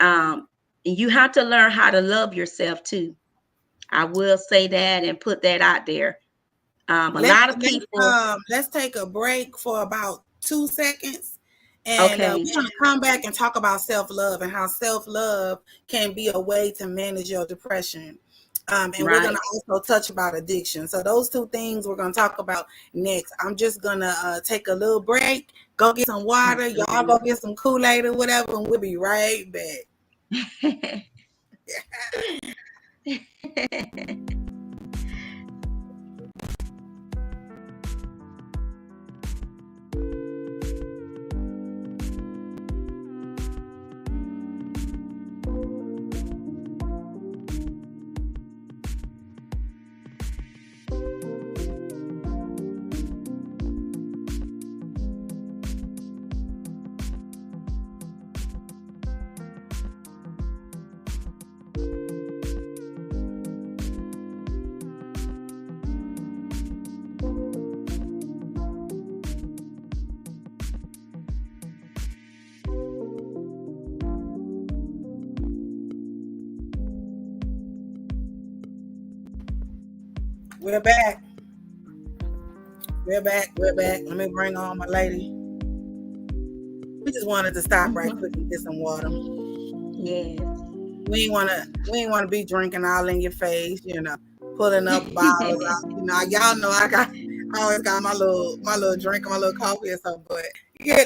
And you have to learn how to love yourself too. I will say that and put that out there. A Let's lot of let's people, let's take a break for about 2 seconds, and okay, we're gonna come back and talk about self love and how self love can be a way to manage your depression. And we're going Right. to also touch about addiction. So those two things we're going to talk about next. I'm just going to take a little break, go get some water. Y'all Absolutely. go get some Kool-Aid or whatever, and we'll be right back. We're back. We're back. We're back. Let me bring on my lady. We just wanted to stop right quick and get some water. Yes. We ain't wanna be drinking all in your face, pulling up bottles out. Y'all know I always got my little drink, my little coffee or something, but you know,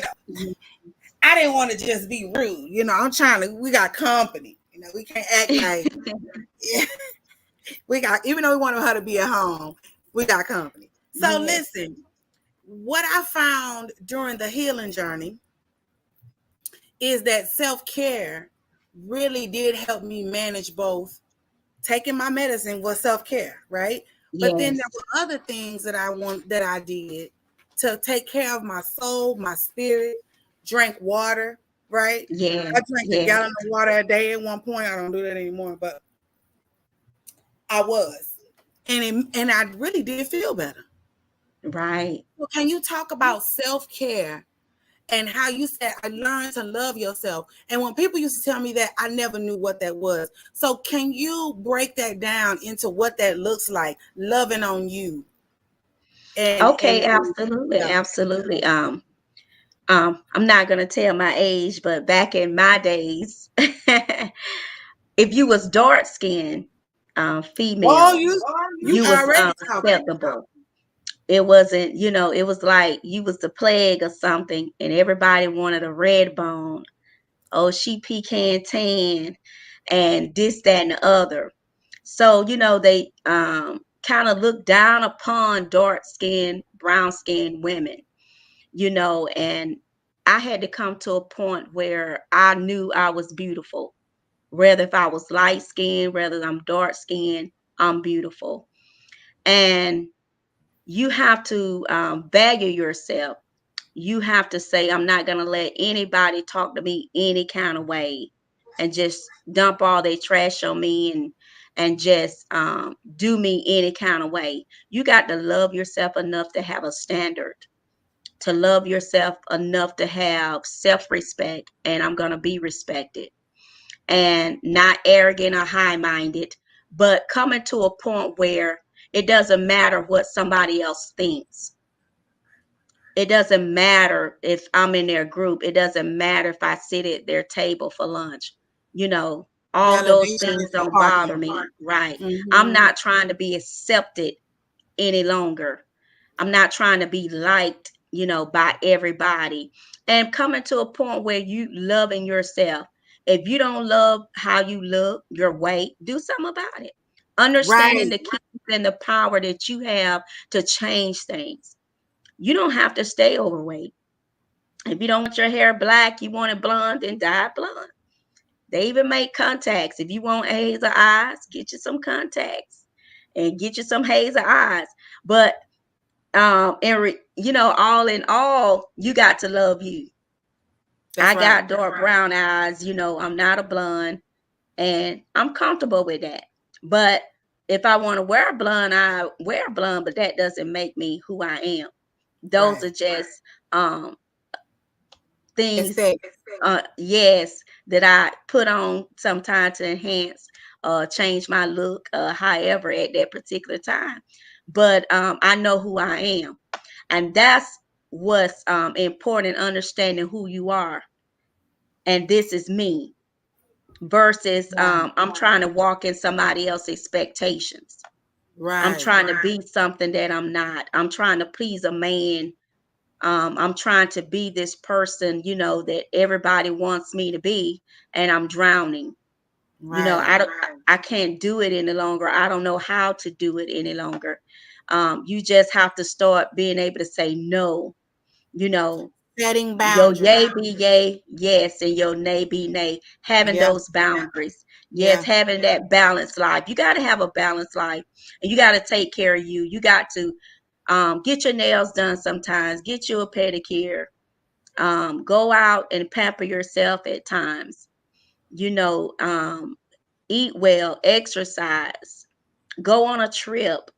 I didn't want to just be rude. I'm trying to we got company. We can't act like yeah, we got even though we want her to be at home, we got company. So Yes. listen, what I found during the healing journey is that self-care really did help me manage both. Taking my medicine was self-care, right? But then there Yes. were other things that I did to take care of my soul, my spirit, drank water, right? I Yes. drank a Yes. gallon of water a day at one point. I don't do that anymore, but I was. And I really did feel better. Right. So can you talk about self-care and how you said I learned to love yourself? And when people used to tell me that, I never knew what that was. So can you break that down into what that looks like, loving on you? And Okay, absolutely, yeah. absolutely. I'm not gonna tell my age, but back in my days, if you was dark skinned Oh, female, you you was already talking. unacceptable. It wasn't, it was like you was the plague or something, and everybody wanted a red bone. Oh, she pecan tan, and this, that, and the other. So, they kind of look down upon dark skinned, brown skinned women, and I had to come to a point where I knew I was beautiful. Whether if I was light skinned, whether I'm dark skinned, I'm beautiful. And you have to value yourself. You have to say, I'm not going to let anybody talk to me any kind of way and just dump all their trash on me and just do me any kind of way. You got to love yourself enough to have a standard, to love yourself enough to have self-respect, and I'm going to be respected, and not arrogant or high-minded, but coming to a point where it doesn't matter what somebody else thinks. It doesn't matter if I'm in their group. It doesn't matter if I sit at their table for lunch. You know, all those Validation things is don't bother important. me. Right. I'm Hmm. not trying to be accepted any longer. I'm not trying to be liked, by everybody. And coming to a point where you loving yourself. If you don't love how you look, your weight, do something about it. Understanding Right. the keys and the power that you have to change things. You don't have to stay overweight. If you don't want your hair black, you want it blonde, then dye it blonde. They even make contacts. If you want hazel eyes, get you some contacts and get you some hazel eyes. But all in all, you got to love you. That's I right. got dark brown eyes. I'm not a blonde, and I'm comfortable with that. But if I want to wear a blonde, I wear a blonde, but that doesn't make me who I am. Those Right. are just um things, Aesthetic. yes, that I put on sometimes to enhance, change my look, however, at that particular time. But I know who I am, and that's what's important. Understanding who you are, and this is me. versus Right. I'm trying to walk in somebody else's expectations. I'm Right. trying to be something that I'm not. I'm trying to please a man. I'm trying to be this person, that everybody wants me to be, and I'm drowning. Right. I can't do it any longer. I don't know how to do it any longer. You just have to start being able to say no. You know, Setting your boundaries. yay be yay, yes, and your nay be nay. Having Yeah. those boundaries. Yes, Yeah. having that balanced life. You got to have a balanced life, and you got to take care of you. You got to get your nails done sometimes, get you a pedicure, go out and pamper yourself at times, you know, um, eat well, exercise, go on a trip,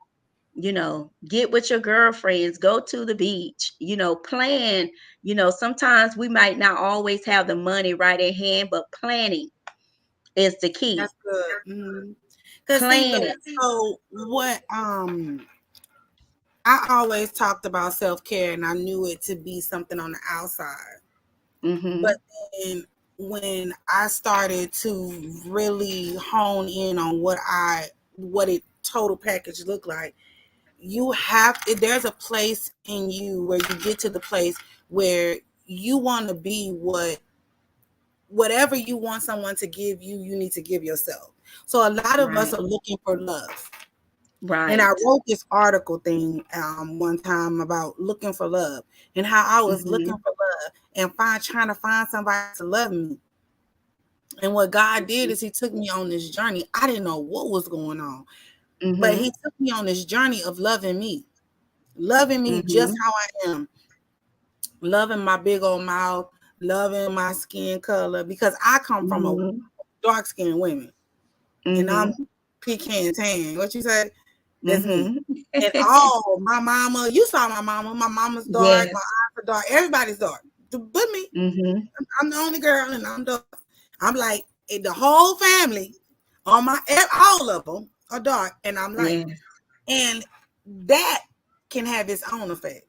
get with your girlfriends, go to the beach, plan. Sometimes we might not always have the money right at hand, but planning is the key. That's good. Cause see, Plan it. so what I always talked about self-care and I knew it to be something on the outside. But Mm-hmm. then when I started to really hone in on what it total package looked like, there's a place in you where you get to the place where you want to be whatever you want someone to give you, you need to give yourself. So a lot of us Right. are looking for love. And I Right. wrote this article thing one time about looking for love and how I was looking Mm-hmm. for love and trying to find somebody to love me. And what God did is He took me on this journey. I didn't know what was going on, but Mm-hmm. He took me on this journey of loving me just Mm-hmm. how I am, loving my big old mouth, loving my skin color, because I come from a Mm-hmm. dark skinned women and I'm Mm-hmm. pecan tan. What you say? That's me. Mm-hmm. And all my mama, you saw my mama. My mama's dark. My Yes. eyes are dark. Everybody's dark. But me, Mm-hmm. I'm the only girl, and I'm dark. I'm like the whole family, all of them are dark, and I'm light. Yes. And that can have its own effect,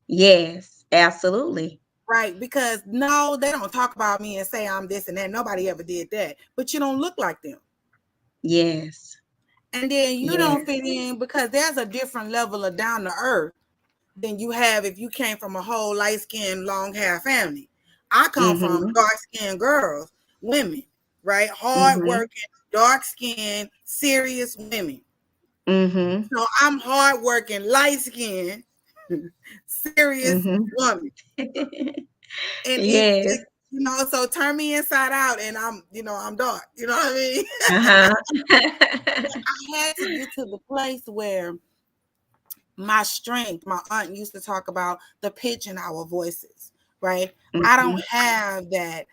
Yes. Absolutely. right? Because no, they don't talk about me and say I'm this and that. Nobody ever did that. But you don't look like them. Yes. And then you don't Yes. fit in because there's a different level of down to earth than you have if you came from a whole light skinned, long hair family. I come from Mhm. dark skinned girls, women, right? Hard Mhm. working, dark skinned, serious women. Mhm. So I'm hard working, light skinned, serious Mhm. woman. And Yes. so turn me inside out and I'm dark. You know what I mean? Uh-huh. I had to get to the place where my strength, my aunt used to talk about the pitch in our voices, right? I don't Mhm. have that.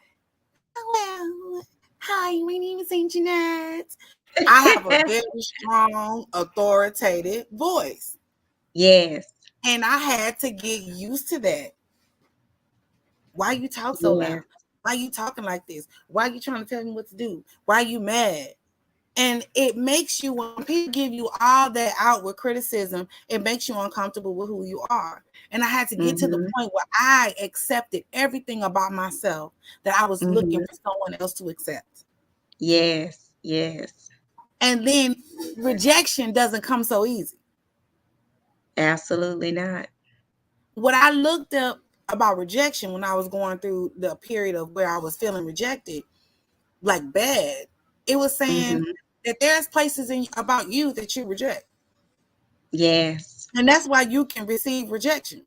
Hello, hi, my name is Saint Jeanette. I have a very strong, authoritative voice. Yes. And I had to get used to that. Why you talk so loud? Yes. Why you talking like this? Why you trying to tell me what to do? Why you mad? And it makes you, when people give you all that outward criticism, it makes you uncomfortable with who you are. And I had to get to the Mhm. point where I accepted everything about myself that I was looking Mhm. for someone else to accept. Yes. Yes. And then rejection doesn't come so easy. Absolutely not. What I looked up about rejection when I was going through the period of where I was feeling rejected, like bad, it was saying Mhm. that there's places about you that you reject. Yes. And that's why you can receive rejection.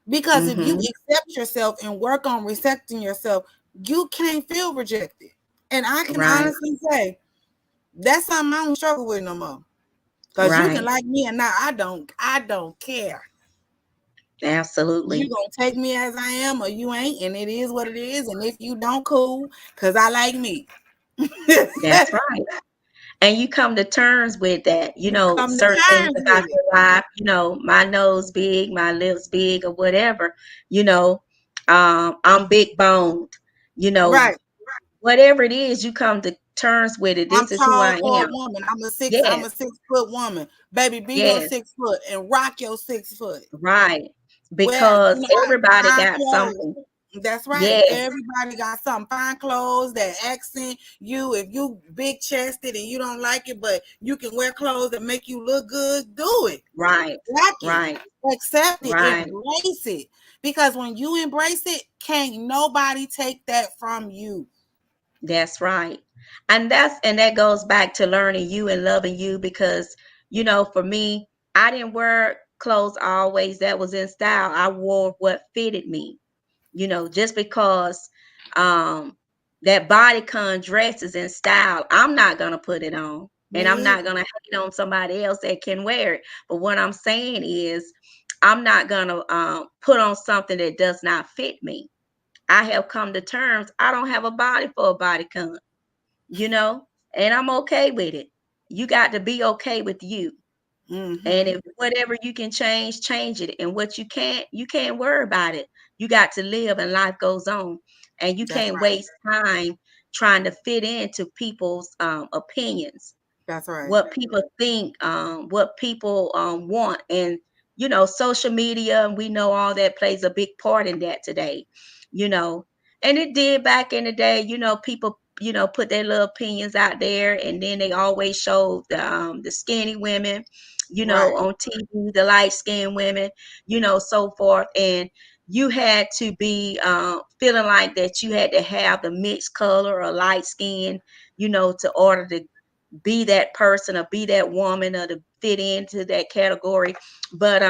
Because if you Mhm. accept yourself and work on accepting yourself, you can't feel rejected. And I can Right. honestly say that's something I don't struggle with no more. Because you can Right. like me and now I don't care. You Absolutely. gonna take me as I am or you ain't, and it is what it is. And if you don't, cool, because I like me. That's right. And you come to terms with that, You come to certain things terms about with it. your life, my nose big, my lips big, or whatever, you know, I'm big boned, you know, Right. whatever it is, you come to terms with it. I'm This is who tall I for a am. woman. I'm Yes, a 6 foot woman. Baby, be your yes, 6 foot and rock your 6 foot. right. Well, Because everybody find got clothes. something. That's right. Yes, Everybody got some fine clothes that accent you. If you big chested and you don't like it, but you can wear clothes that make you look good, do it. right, Like it. right, Accept it. right. Embrace it. Because when you embrace it, can't nobody take that from you. That's right. And that goes back to learning you and loving you because, for me, I didn't wear clothes always that was in style. I wore what fitted me. Just because um that bodycon dress is in style, I'm not gonna put it on. And I'm Me not either. gonna hate on somebody else that can wear it. But what I'm saying is I'm not gonna put on something that does not fit me. I have come to terms, I don't have a body for a bodycon, you know, and I'm okay with it. You got to be okay with you. And Mm-hmm. if whatever you can change, change it. And what you can't worry about it. You got to live and life goes on. And you That's can't right. waste time trying to fit into people's opinions, That's right. what people think, what people want. And, social media, we know all that plays a big part in that today, you know. And it did back in the day, people, put their little opinions out there, and then they always showed the skinny women, Right. on TV, the light skinned women, so forth. And you had to be feeling like that you had to have the mixed color or light skin, to order to be that person or be that woman or to fit into that category. But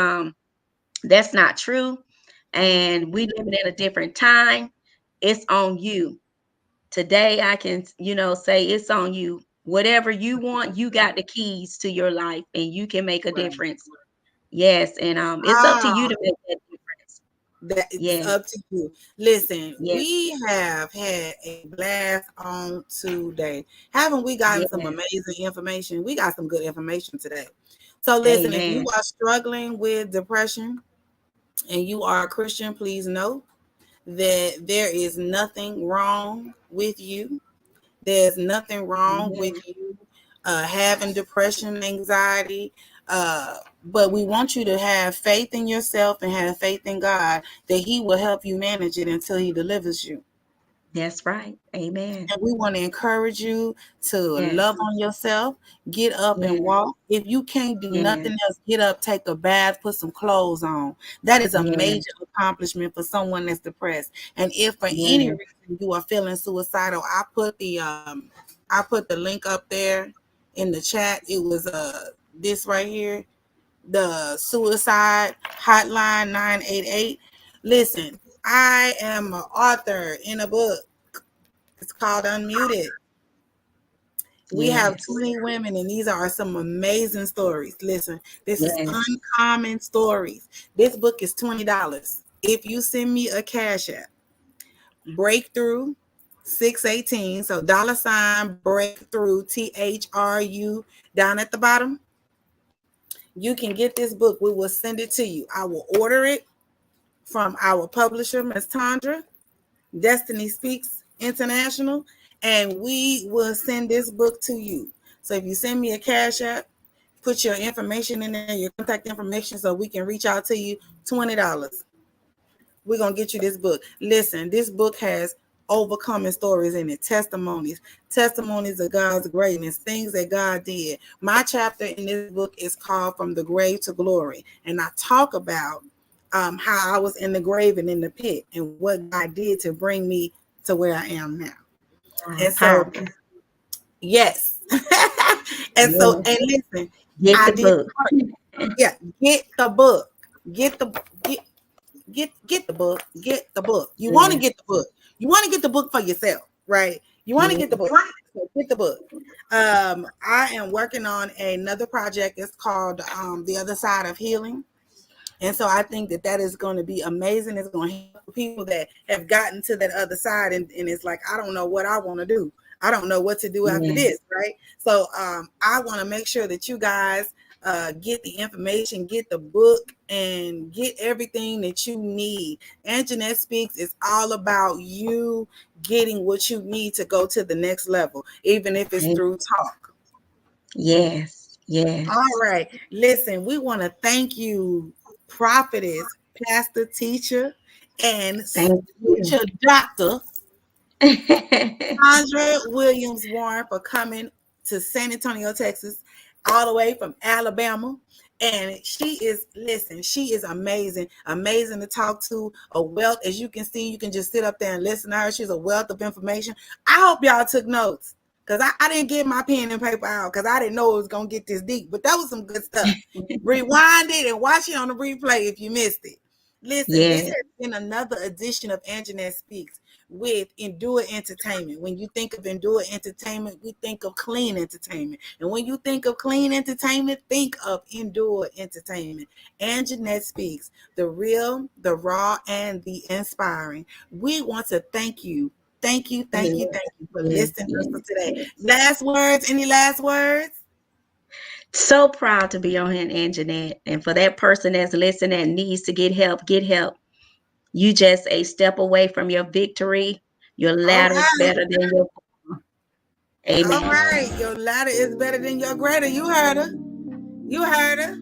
that's not true. Mm. And we living in a different time. It's on you. Today I can, say it's on you. Whatever you want, you got the keys to your life and you can make a Right. difference. Yes, and it's up to Ah, you to make that difference. that it's Yes, up to you. Listen, yes, we have had a blast on today. Haven't we gotten some yes. amazing information? We got some good information today. So listen, if you Amen. are struggling with depression and you are a Christian, please know that there is nothing wrong with you. There's nothing wrong with Amen. you having depression, anxiety. But we want you to have faith in yourself and have faith in God that He will help you manage it until He delivers you. That's right. Amen. And we want to encourage you to Yes, love on yourself, get up and yes, walk. If you can't do yes, nothing else, get up, take a bath, put some clothes on. That is a yes, major accomplishment for someone that's depressed. And if for any yes. reason you are feeling suicidal, I put the link up there in the chat. It was this right here, the suicide hotline 988. Listen, I am an author in a book. It's called Unmuted. We have Yes, 20 women, and these are some amazing stories. Listen, this is yes, uncommon stories. This book is $20. If you send me a cash app, breakthrough 618, so $ breakthrough THRU down at the bottom, you can get this book. We will send it to you. I will order it from our publisher, Ms. Tandra, Destiny Speaks International, and we will send this book to you. So if you send me a cash app, put your information in there, your contact information, so we can reach out to you. $20. We're gonna get you this book. Listen, this book has overcoming stories in it, testimonies of God's greatness, things that God did. My chapter in this book is called From the Grave to Glory, and I talk about how I was in the grave and in the pit and what God did to bring me to where I am now. wow, And so, powerful. yes. And so, Yes, and listen, get I the did book. yeah, get the book. Get the get get the book. Get the book. You want to Yes, get the book. You want to get the book for yourself, right? You want to get the book. yes, So get the book. I am working on another project. It's called The Other Side of Healing. And so I think that that is going to be amazing. It's going to help people that have gotten to that other side, and it's like, I don't know what I want to do. I don't know what to do after yes, this, right? So I want to make sure that you guys get the information, get the book, and get everything that you need. Anjanette Speaks is all about you getting what you need to go to the next level, even if it's through talk. yes, All yes, right. Listen, we want to thank you, prophetess, pastor, teacher, and Thank you. future doctor Sandra Williams Warren for coming to San Antonio, Texas, all the way from Alabama. And listen, she is amazing, amazing to talk to, a wealth. As you can see, you can just sit up there and listen to her. She's a wealth of information. I hope y'all took notes because I didn't get my pen and paper out because I didn't know it was going to get this deep. But that was some good stuff. Rewind it and watch it on the replay if you missed it. Listen, this Yeah. has been another edition of Anjanette Speaks with Endure Entertainment. When you think of Endure Entertainment, we think of clean entertainment. And when you think of clean entertainment, think of Endure Entertainment. And Jeanette Speaks, the real, the raw, and the inspiring. We want to thank you. Thank you, thank you, Yes, thank you for yes, listening to us yes, today. yes. Last words? Any last words? So proud to be on here, Anjanette. And for that person that's listening that needs to get help, get help. You just a step away from your victory. Your All ladder is right. better than your All amen. right. Your ladder is better than your greater. You heard her. You heard her.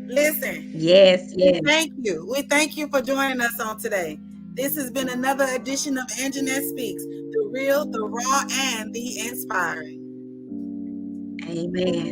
Listen. Yes, We yes. thank you. We thank you for joining us on today. This has been another edition of Anjanette Speaks, the real, the raw, and the inspiring. Amen.